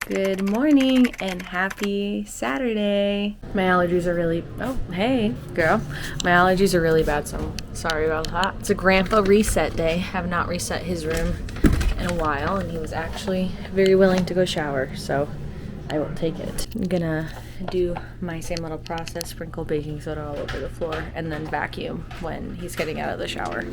Good morning and happy Saturday. My allergies are really, oh, hey, girl. My allergies are really bad, so I'm sorry about that. It's a grandpa reset day. I have not reset his room in a while, and he was actually very willing to go shower, so I will take it. I'm gonna do my same little process, sprinkle baking soda all over the floor, and then vacuum when he's getting out of the shower.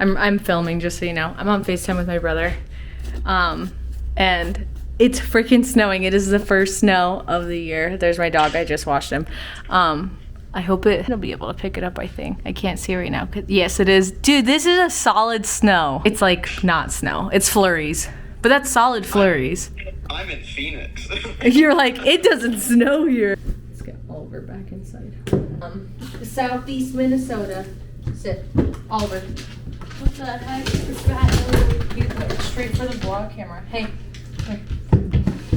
I'm filming, just so you know. I'm on FaceTime with my brother. And it's freaking snowing. It is the first snow of the year. There's my dog. I just washed him. I hope it'll be able to pick it up, I think. I can't see right now. Yes, it is. Dude, this is a solid snow. It's like not snow. It's flurries. But that's solid flurries. I'm in Phoenix. You're like, it doesn't snow here. Let's get Oliver back inside. Southeast Minnesota. Sit. Oliver. What the heck? This guy, you put it straight for the vlog camera. Hey, here.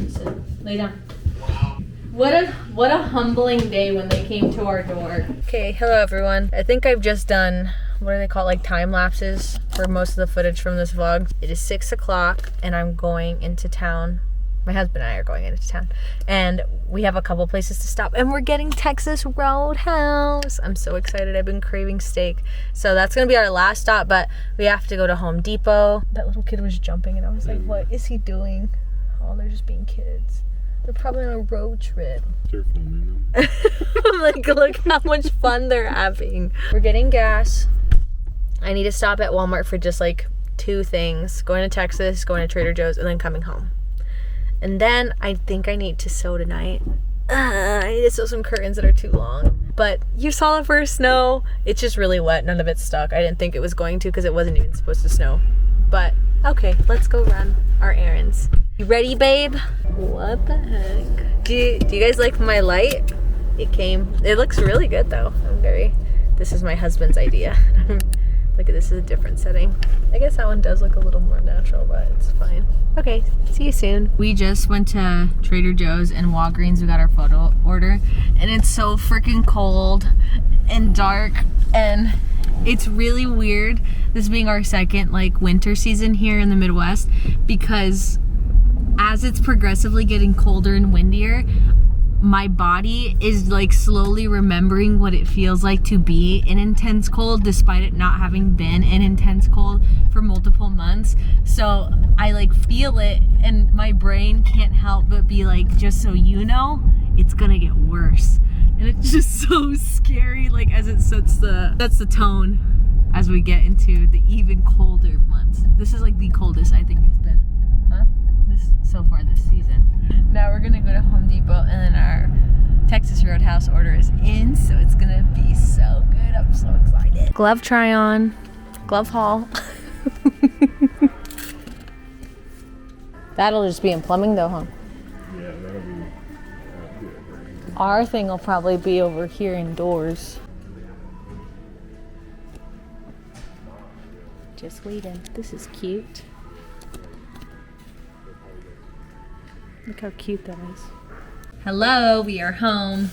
Sit. Lay down. Wow. What a humbling day when they came to our door. Okay, hello everyone. I think I've just done, what do they call it, like time lapses for most of the footage from this vlog. It is 6 o'clock and I'm going into town. My husband and I are going into town, and we have a couple places to stop, and we're getting Texas Roadhouse. I'm so excited. I've been craving steak. So that's gonna be our last stop, but we have to go to Home Depot. That little kid was jumping and I was like, what is he doing? Oh, they're just being kids. They're probably on a road trip. They're filming them. I'm like, look how much fun they're having. We're getting gas. I need to stop at Walmart for just like 2 things. Going to Texas, going to Trader Joe's, and then coming home. And then I think I need to sew tonight. I need to sew some curtains that are too long. But you saw the first snow. It's just really wet. None of it's stuck. I didn't think it was going to because it wasn't even supposed to snow. But okay, let's go run our errands. You ready, babe? What the heck? Do you guys like my light? It looks really good though. This is my husband's idea. Look at this, is a different setting. I guess that one does look a little more natural, but it's fine. Okay, see you soon. We just went to Trader Joe's and Walgreens. We got our photo order, and it's so freaking cold and dark, and it's really weird, this being our second like winter season here in the Midwest, because as it's progressively getting colder and windier, my body is like slowly remembering what it feels like to be in intense cold, despite it not having been in intense cold for multiple months. So I like feel it, and my brain can't help but be like, just so you know, it's gonna get worse. And it's just so scary, like as it sets the tone as we get into the even colder months. This is like the coldest I think it's been, so far this season. Now we're gonna go to Home Depot, and then our Texas Roadhouse order is in, so it's gonna be so good. I'm so excited. Glove try on, glove haul. That'll just be in plumbing though, huh? Yeah, that'll be Our thing will probably be over here indoors. Just waiting. This is cute. Look how cute that is. Hello, we are home.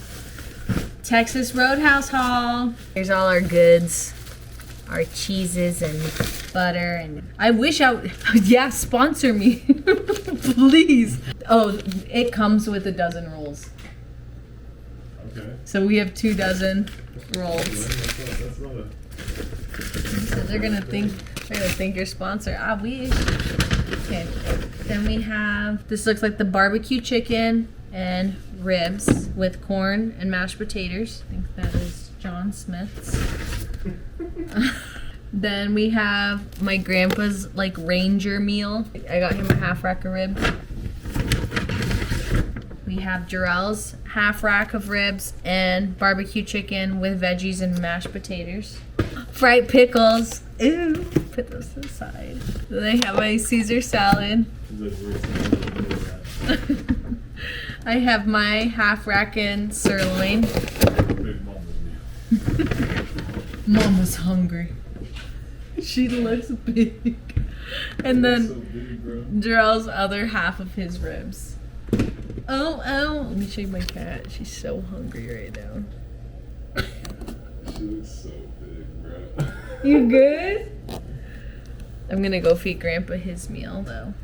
Texas Roadhouse haul. Here's all our goods. Our cheeses and butter, and I wish yeah, sponsor me. Please. Oh, it comes with a dozen rolls. okay. So we have 2 dozen rolls. That's not a... So they're gonna think you're sponsor. I wish. Okay. Then we have, this looks like the barbecue chicken and ribs with corn and mashed potatoes. I think that is John. John Smith's. Then we have my grandpa's like Ranger meal. I got him a half rack of ribs. We have Jarrell's half rack of ribs and barbecue chicken with veggies and mashed potatoes. Fried pickles. Ew. Put those to the side. Then I have my Caesar salad. I have my half rack and sirloin. Mama's hungry. She looks big. And then Jarrell's other half of his ribs. Oh. Let me show you my cat. She's so hungry right now. She looks so big, bro. You good? I'm gonna go feed Grandpa his meal though.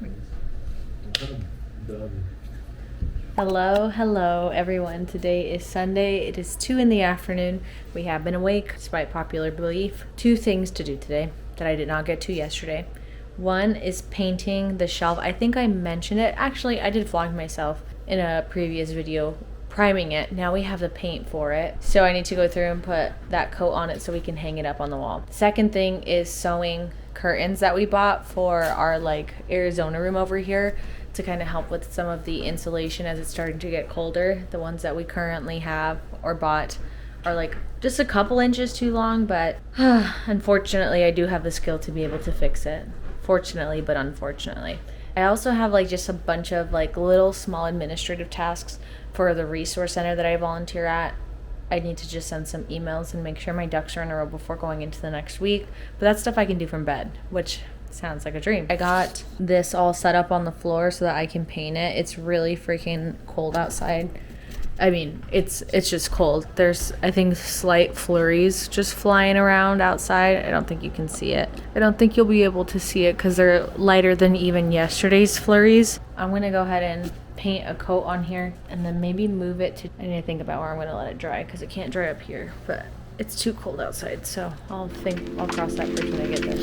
Hello everyone. Today is Sunday. It is 2 in the afternoon. We have been awake, despite popular belief. 2 things to do today that I did not get to yesterday. One is painting the shelf. I think I mentioned it. Actually, I did vlog myself in a previous video priming it. Now we have the paint for it. So I need to go through and put that coat on it so we can hang it up on the wall. Second thing is sewing curtains that we bought for our like Arizona room over here to kind of help with some of the insulation as it's starting to get colder. The ones that we currently have or bought are like just a couple inches too long, but unfortunately I do have the skill to be able to fix it. Fortunately, but unfortunately. I also have like just a bunch of like little small administrative tasks for the resource center that I volunteer at. I need to just send some emails and make sure my ducks are in a row before going into the next week. But that's stuff I can do from bed, which sounds like a dream. I got this all set up on the floor so that I can paint it. It's really freaking cold outside. I mean, it's just cold. There's, I think, slight flurries just flying around outside. I don't think you can see it. I don't think you'll be able to see it because they're lighter than even yesterday's flurries. I'm going to go ahead and paint a coat on here and then maybe move it to, I need to think about where I'm going to let it dry because it can't dry up here, but it's too cold outside. So I'll cross that bridge when I get there.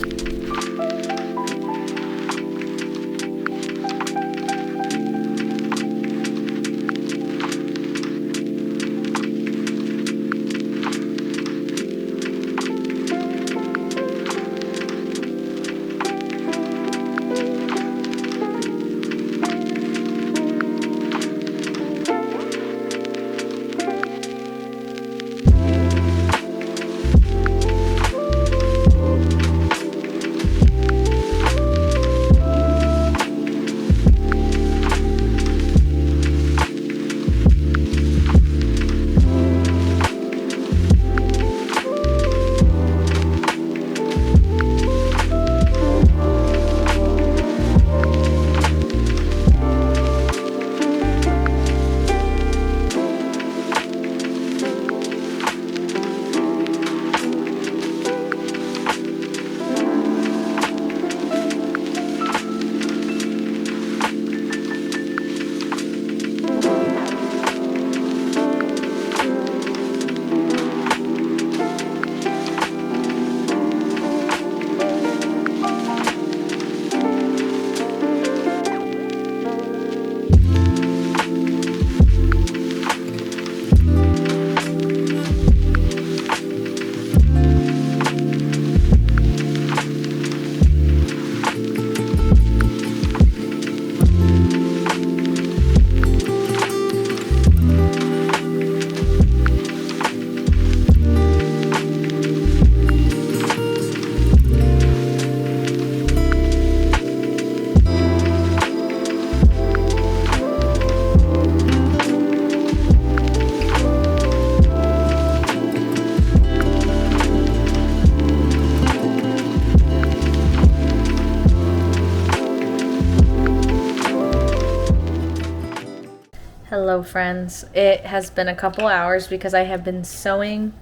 Hello friends, it has been a couple hours because I have been sewing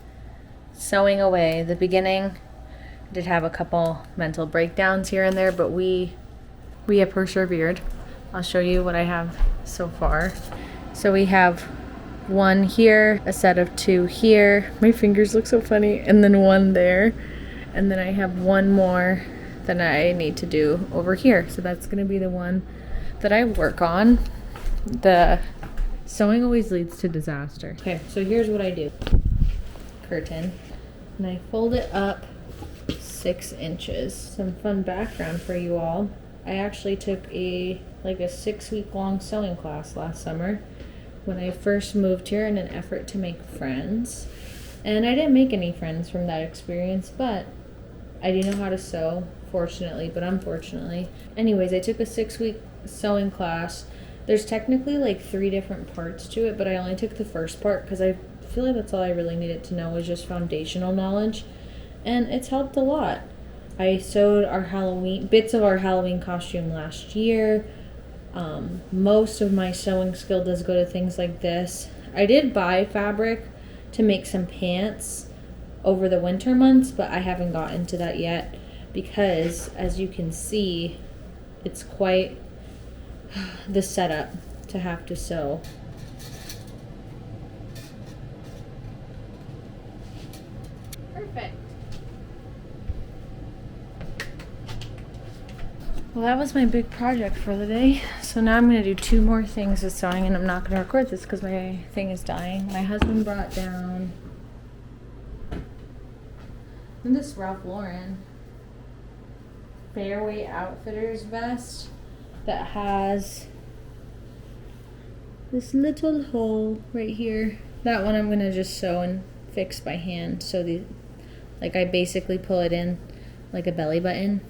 away. The beginning did have a couple mental breakdowns here and there, but we have persevered. I'll show you what I have so far. So we have 1 here, a set of 2 here. My fingers look so funny. And then 1 there. And then I have 1 more that I need to do over here. So that's gonna be the one that I work on. The sewing always leads to disaster. Okay, so here's what I do. Curtain. and I fold it up 6 inches. Some fun background for you all. I actually took a 6-week-long sewing class last summer when I first moved here in an effort to make friends. And I didn't make any friends from that experience, but I do know how to sew, fortunately, but unfortunately. Anyways, I took a 6-week sewing class. There's technically like 3 different parts to it, but I only took the first part because I feel like that's all I really needed to know was just foundational knowledge. And it's helped a lot. I sewed bits of our Halloween costume last year. Most of my sewing skill does go to things like this. I did buy fabric to make some pants over the winter months, but I haven't gotten to that yet because, as you can see, it's quite the setup to have to sew. Perfect. Well, that was my big project for the day. So now I'm going to do 2 more things with sewing, and I'm not going to record this because my thing is dying. My husband brought down this Ralph Lauren Fairway Outfitters vest that has this little hole right here. That one I'm going to just sew and fix by hand. So I basically pull it in like a belly button,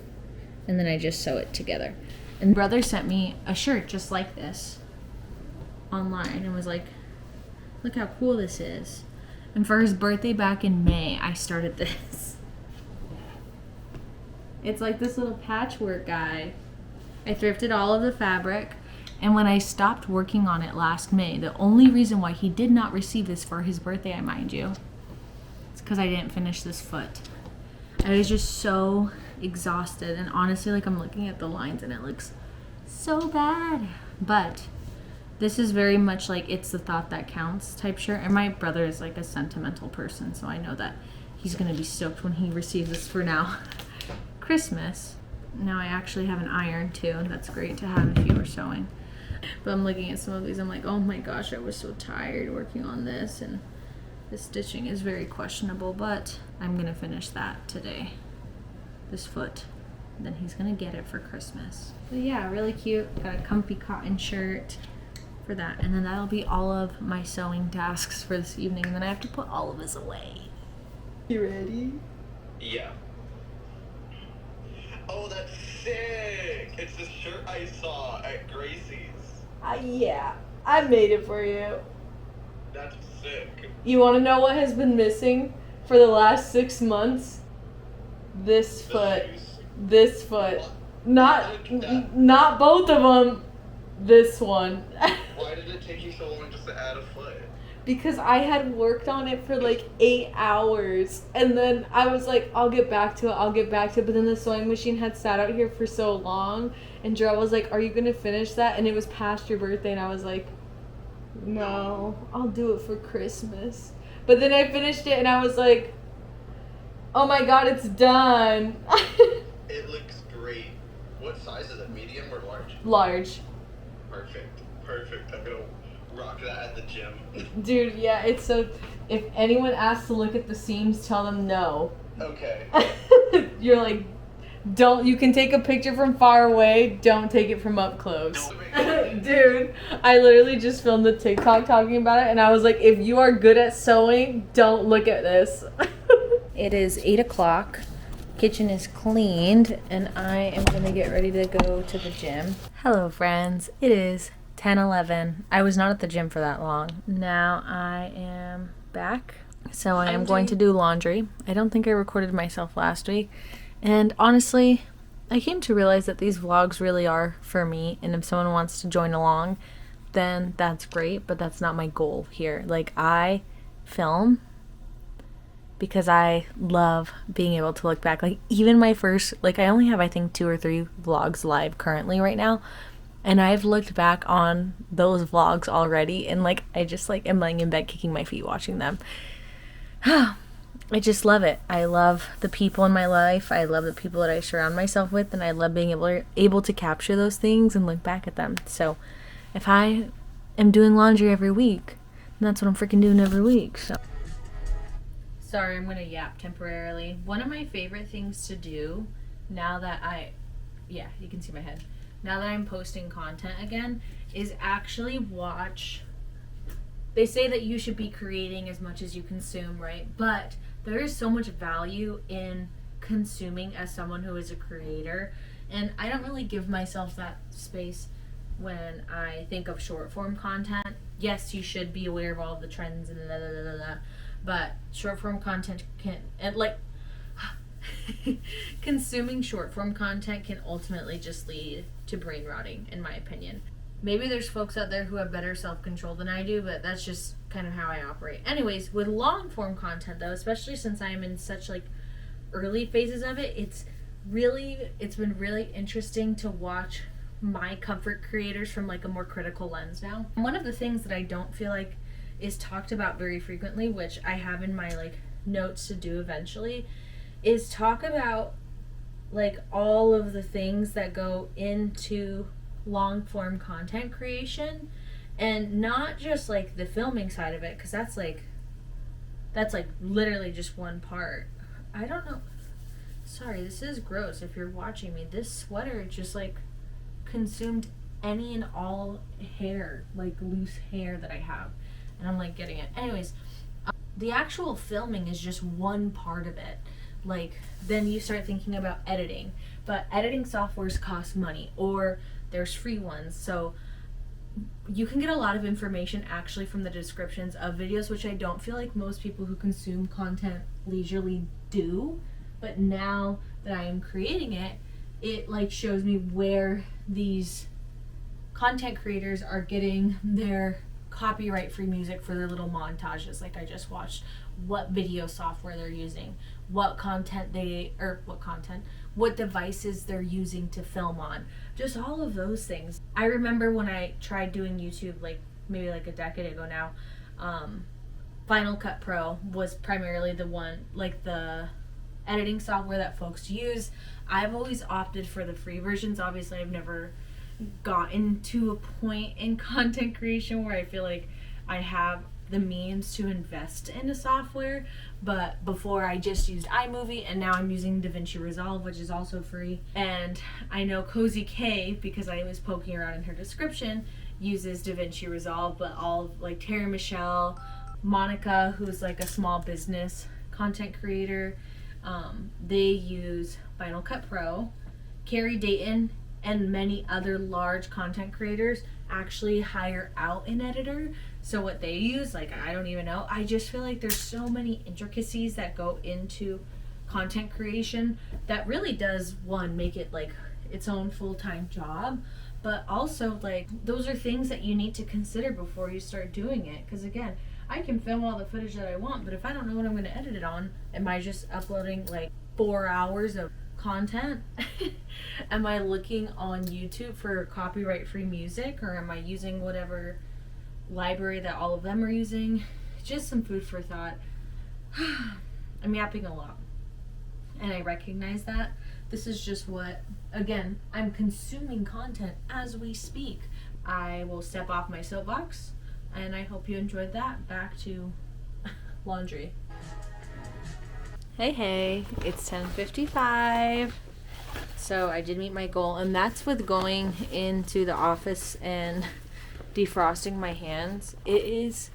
and then I just sew it together. And brother sent me a shirt just like this online and was like, look how cool this is. And for his birthday back in May, I started this. It's like this little patchwork guy. I thrifted all of the fabric, and when I stopped working on it last May, the only reason why he did not receive this for his birthday, I mind you, it's because I didn't finish this foot. I was just so exhausted, and honestly, I'm looking at the lines and it looks so bad. But this is very much it's the thought that counts type shirt, and my brother is a sentimental person, so I know that he's gonna be stoked when he receives this for now Christmas. Now I actually have an iron too, and that's great to have if you were sewing. But I'm looking at some of these, I'm like, oh my gosh, I was so tired working on this, and the stitching is very questionable, but I'm gonna finish that today, this foot. Then he's gonna get it for Christmas. But yeah, really cute. Got a comfy cotton shirt for that, and then that'll be all of my sewing tasks for this evening, and then I have to put all of this away. You ready? Yeah. Oh, that's sick! It's the shirt I saw at Gracie's. Yeah, I made it for you. That's sick. You want to know what has been missing for the last 6 months? This foot. This foot. Not both of them. This one. Why did it take you so long just to add a foot? Because I had worked on it for 8 hours, and then I was like, I'll get back to it, but then the sewing machine had sat out here for so long, and Jarrell was like, are you gonna finish that? And it was past your birthday, and I was like, no, I'll do it for Christmas. But then I finished it, and I was like, oh my god, it's done. It looks great. What size is it, medium or large? Large. Perfect. I'm gonna rock that at the gym. Dude, yeah, it's so, if anyone asks to look at the seams, tell them no. Okay. You're like, you can take a picture from far away, don't take it from up close. Dude, I literally just filmed the TikTok talking about it, and I was like, if you are good at sewing, don't look at this. It is 8 o'clock. Kitchen is cleaned, and I am gonna get ready to go to the gym. Hello friends, it is 10:11. I was not at the gym for that long. Now I am back, so I am going to do laundry. I don't think I recorded myself last week, and honestly, I came to realize that these vlogs really are for me, and if someone wants to join along, then that's great, but that's not my goal here. I film because I love being able to look back. Even my first, I only have I think 2 or 3 vlogs live currently right now, and I've looked back on those vlogs already, and I just am laying in bed kicking my feet watching them. I just love it. I love the people in my life. I love the people that I surround myself with, and I love being able to capture those things and look back at them. So if I am doing laundry every week, then that's what I'm freaking doing every week. So Sorry, I'm gonna yap temporarily. One of my favorite things to do now that yeah, you can see my head. Now that I'm posting content again, is actually watch. They say that you should be creating as much as you consume, right? But there is so much value in consuming as someone who is a creator, and I don't really give myself that space when I think of short form content. Yes, you should be aware of all the trends and blah, blah, blah, blah, blah, but short form content can, and like consuming short form content can ultimately just lead to brain rotting, in my opinion. Maybe there's folks out there who have better self-control than I do, but that's just kind of how I operate. Anyways, with long form content though, especially since I am in such like early phases of it, it's been really interesting to watch my comfort creators from like a more critical lens now. One of the things that I don't feel like is talked about very frequently, which I have in my like notes to do eventually, is talk about like all of the things that go into long form content creation, and not just like the filming side of it, because that's like literally just one part. I don't know, sorry, this is gross if you're watching me. This sweater just like consumed any and all hair, like loose hair that I have, and I'm like getting it. Anyways, the actual filming is just one part of it. Like then you start thinking about editing, but editing softwares cost money, or there's free ones. So you can get a lot of information actually from the descriptions of videos, which I don't feel like most people who consume content leisurely do. But now that I am creating it, it like shows me where these content creators are getting their copyright free music for their little montages like I just watched, what video software they're using, what devices they're using to film on, just all of those things. I remember when I tried doing YouTube like maybe like a decade ago now, Final Cut Pro was primarily the one, like the editing software that folks use. I've always opted for the free versions. Obviously I've never gotten to a point in content creation where I feel like I have the means to invest in a software, but before I just used iMovie, and now I'm using DaVinci Resolve, which is also free. And I know Cozy K, because I was poking around in her description, uses DaVinci Resolve, but all like Terry Michelle, Monica, who's like a small business content creator, they use Final Cut Pro. Carrie Dayton and many other large content creators actually hire out an editor. So what they use, like, I don't even know. I just feel like there's so many intricacies that go into content creation that really does, one, make it like its own full-time job, but also like those are things that you need to consider before you start doing it. Because again, I can film all the footage that I want, but if I don't know what I'm going to edit it on, am I just uploading like 4 hours of content? Am I looking on YouTube for copyright free music, or am I using whatever library that all of them are using? Just some food for thought. I'm yapping a lot, and I recognize that. This is just what, again, I'm consuming content as we speak. I will step off my soapbox, and I hope you enjoyed that. Back to laundry. Hey, it's 10:55. So I did meet my goal, and that's with going into the office and defrosting my hands. It is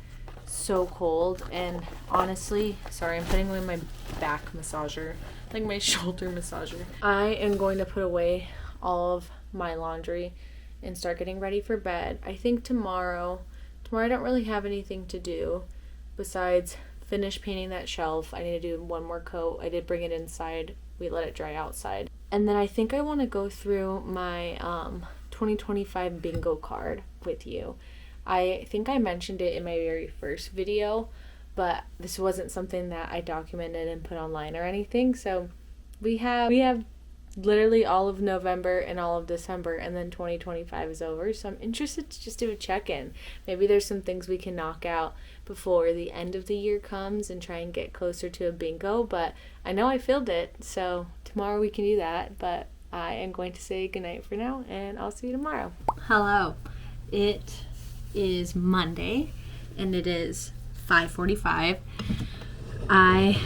so cold, and honestly, sorry, I'm putting away my back massager, like my shoulder massager. I am going to put away all of my laundry and start getting ready for bed. I think tomorrow I don't really have anything to do besides finish painting that shelf. I need to do one more coat. I did bring it inside. We let it dry outside. And then I think I want to go through my 2025 bingo card with you. I think I mentioned it in my very first video, but this wasn't something that I documented and put online or anything. So we have literally all of November and all of December, and then 2025 is over. So I'm interested to just do a check-in. Maybe there's some things we can knock out before the end of the year comes and try and get closer to a bingo, but I know I filled it, so tomorrow we can do that. But I am going to say goodnight for now, and I'll see you tomorrow. Hello. It is Monday, and it is 5:45. I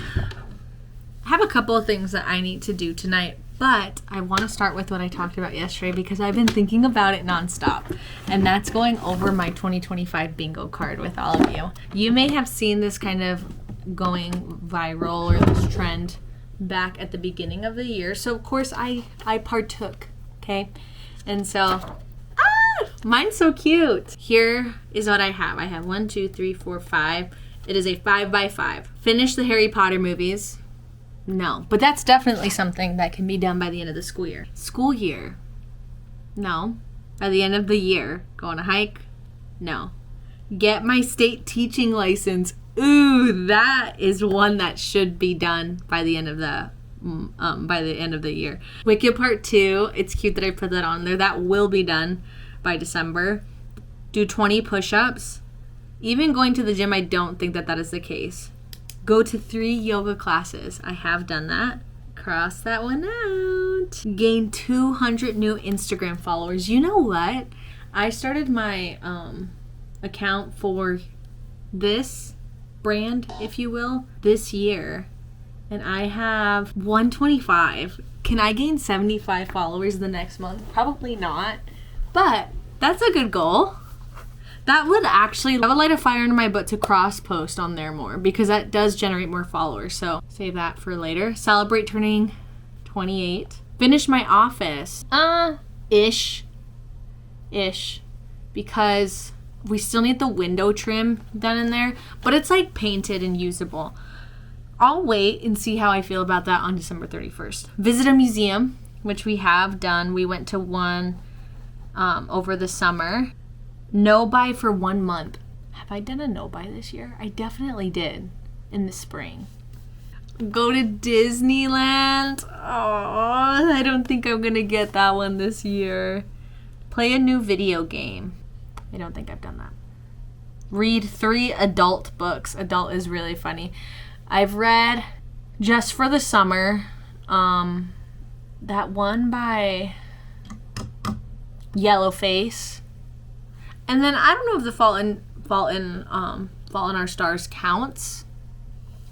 have a couple of things that I need to do tonight, but I want to start with what I talked about yesterday because I've been thinking about it nonstop, and that's going over my 2025 bingo card with all of you. You may have seen this kind of going viral or this trend back at the beginning of the year, so of course I partook, okay? And so, mine's so cute. Here is what I have. I have 1, 2, 3, 4, 5. It is a 5x5. Finish the Harry Potter movies. No, but that's definitely something that can be done by the end of the school year. School year? No. By the end of the year. Go on a hike? No. Get my state teaching license. Ooh, that is one that should be done by the end of the year. Wicked Part 2. It's cute that I put that on there. That will be done by December. Do 20 push-ups. Even going to the gym, I don't think that is the case. Go to 3 yoga classes. I have done that. Cross that one out. Gain 200 new Instagram followers. You know what? I started my account for this brand, if you will, this year. And I have 125. Can I gain 75 followers the next month? Probably not. But that's a good goal. That would light a fire under my butt to cross post on there more because that does generate more followers. So save that for later. Celebrate turning 28. Finish my office. Ish. Because we still need the window trim done in there, but it's like painted and usable. I'll wait and see how I feel about that on December 31st. Visit a museum, which we have done. We went to one over the summer. No buy for 1 month. Have I done a no buy this year? I definitely did in the spring. Go to Disneyland. Oh, I don't think I'm gonna get that one this year. Play a new video game. I don't think I've done that. Read 3 adult books. Adult is really funny. I've read just for the summer, that one by Yellowface. And then I don't know if the Fault in Our Stars counts,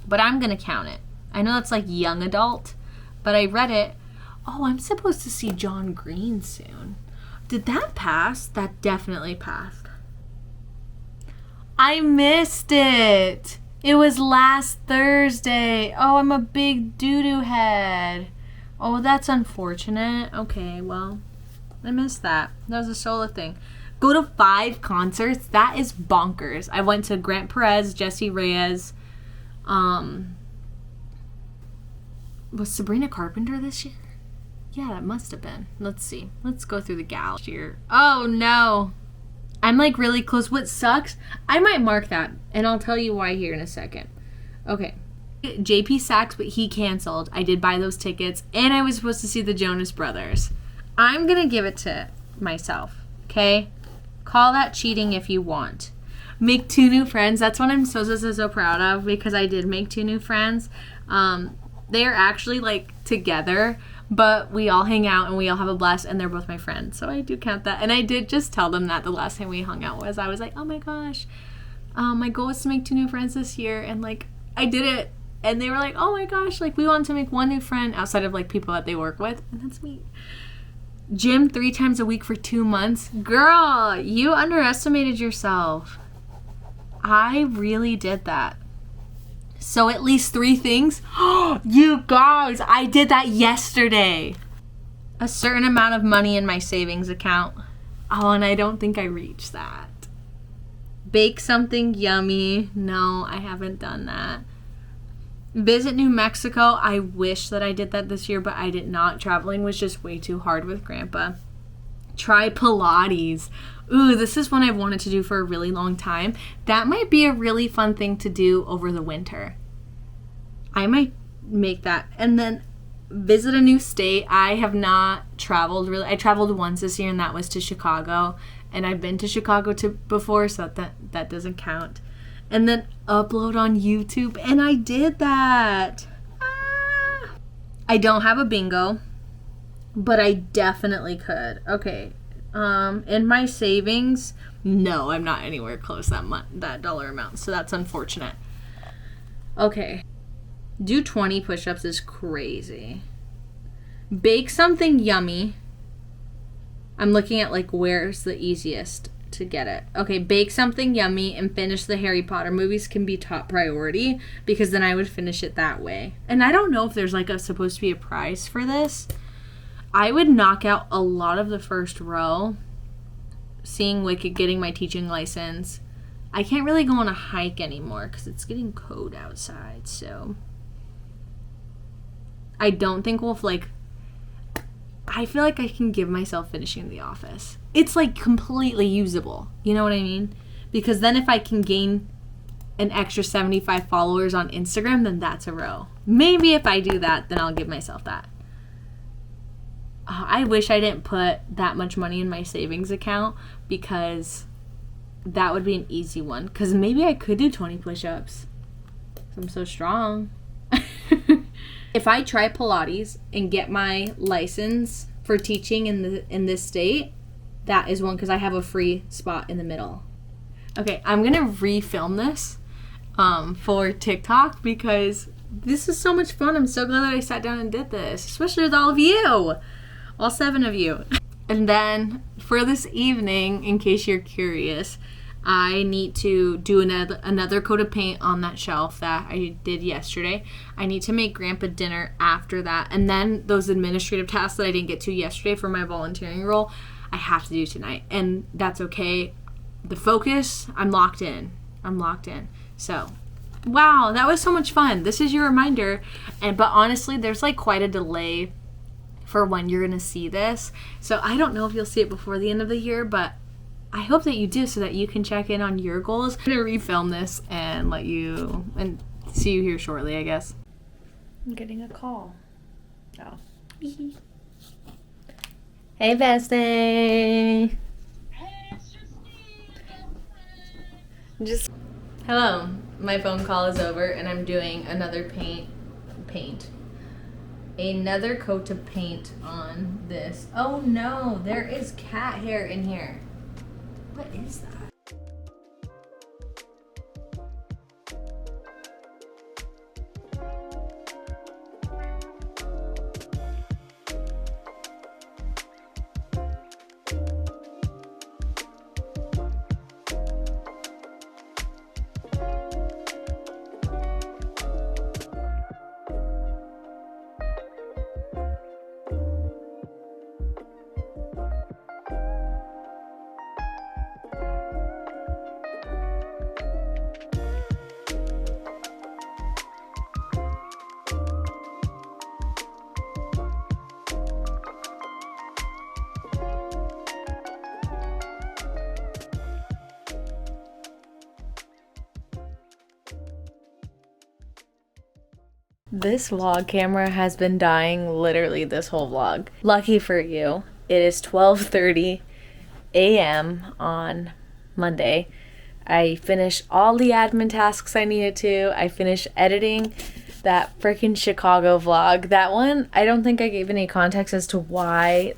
but I'm gonna count it. I know it's like young adult, but I read it. Oh, I'm supposed to see John Green soon. Did that pass? That definitely passed. I missed it. It was last Thursday. Oh, I'm a big doo-doo head. Oh, that's unfortunate. Okay, well, I missed that. That was a solo thing. Go to 5 concerts. That is bonkers. I went to Grant Perez, Jessie Reyes. Was Sabrina Carpenter this year? Yeah, that must have been. Let's see. Let's go through the gallery here. Oh, no. I'm like really close. What sucks, I might mark that, and I'll tell you why here in a second. Okay. JP Sachs, but he canceled. I did buy those tickets, and I was supposed to see the Jonas Brothers. I'm going to give it to myself, okay? Call that cheating if you want. Make 2 new friends. That's what I'm so proud of because I did make 2 new friends. They are actually like together, but we all hang out and we all have a blast and they're both my friends. So I do count that. And I did just tell them that the last time we hung out I was like, oh my gosh, my goal is to make 2 new friends this year. And like, I did it. And they were like, oh my gosh, like we want to make 1 new friend outside of like people that they work with. And that's me. Gym 3 times a week for 2 months. Girl, you underestimated yourself. I really did that. So at least 3 things. You guys, I did that yesterday. A certain amount of money in my savings account. Oh, and I don't think I reached that. Bake something yummy. No, I haven't done that. Visit New Mexico. I wish that I did that this year, but I did not. Traveling was just way too hard with Grandpa. Try Pilates. Ooh, this is one I've wanted to do for a really long time. That might be a really fun thing to do over the winter. I might make that. And then visit a new state. I have not traveled really. I traveled once this year, and that was to Chicago. And I've been to Chicago before, so that doesn't count. And then upload on YouTube, and I did that. I don't have a bingo, but I definitely could. Okay, in my savings, no, I'm not anywhere close that dollar amount, so that's unfortunate. Okay, Do 20 push-ups is crazy. Bake something yummy. I'm looking at like where's the easiest to get it. Okay, bake something yummy and finish the Harry Potter movies can be top priority, because then I would finish it that way. And I don't know if there's like supposed to be a prize for this. I would knock out a lot of the first row, seeing Wicked, getting my teaching license. I can't really go on a hike anymore because it's getting cold outside, so I don't think we'll I feel like I can give myself finishing The Office. It's like completely usable. You know what I mean? Because then if I can gain an extra 75 followers on Instagram, then that's a row. Maybe if I do that, then I'll give myself that. I wish I didn't put that much money in my savings account, because that would be an easy one. Because maybe I could do 20 push-ups. I'm so strong. If I try Pilates and get my license for teaching in this state, that is one, because I have a free spot in the middle. Okay, I'm going to refilm this for TikTok, because this is so much fun. I'm so glad that I sat down and did this, especially with all of you. All 7 of you. And then for this evening, in case you're curious, I need to do another coat of paint on that shelf that I did yesterday. I need to make Grandpa dinner after that. And then those administrative tasks that I didn't get to yesterday for my volunteering role, I have to do tonight. And that's okay. The focus, I'm locked in. So, wow, that was so much fun. This is your reminder. But honestly, there's like quite a delay for when you're going to see this. So I don't know if you'll see it before the end of the year, but I hope that you do, so that you can check in on your goals. I'm going to refilm this and see you here shortly, I guess. I'm getting a call. Oh. Hey, bestie. Hello. My phone call is over and I'm doing another another coat of paint on this. Oh no, there is cat hair in here. What is that? This vlog camera has been dying literally this whole vlog. Lucky for you, it is 12:30 a.m. on Monday. I finished all the admin tasks I needed to. I finished editing that freaking Chicago vlog. That one, I don't think I gave any context as to why,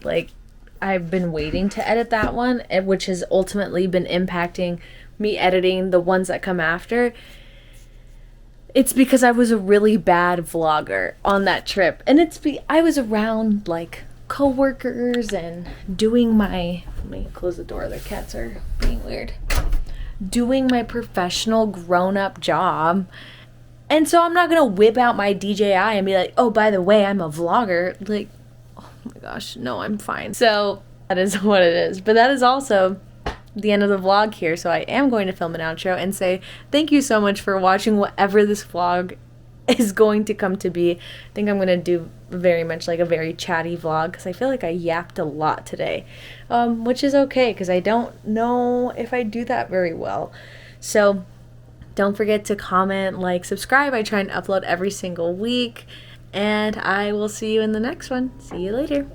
I've been waiting to edit that one, which has ultimately been impacting me editing the ones that come after. It's because I was a really bad vlogger on that trip. And I was around coworkers and doing my, let me close the door, the cats are being weird. Doing my professional grown-up job. And so I'm not going to whip out my DJI and be like, oh, by the way, I'm a vlogger. Oh my gosh, no, I'm fine. So that is what it is. But that is also the end of the vlog here, so I am going to film an outro and say thank you so much for watching whatever this vlog is going to come to be. I think I'm going to do very much a very chatty vlog, because I feel like I yapped a lot today, which is okay, because I don't know if I do that very well. So don't forget to comment, subscribe. I try and upload every single week, and I will see you in the next one. See you later.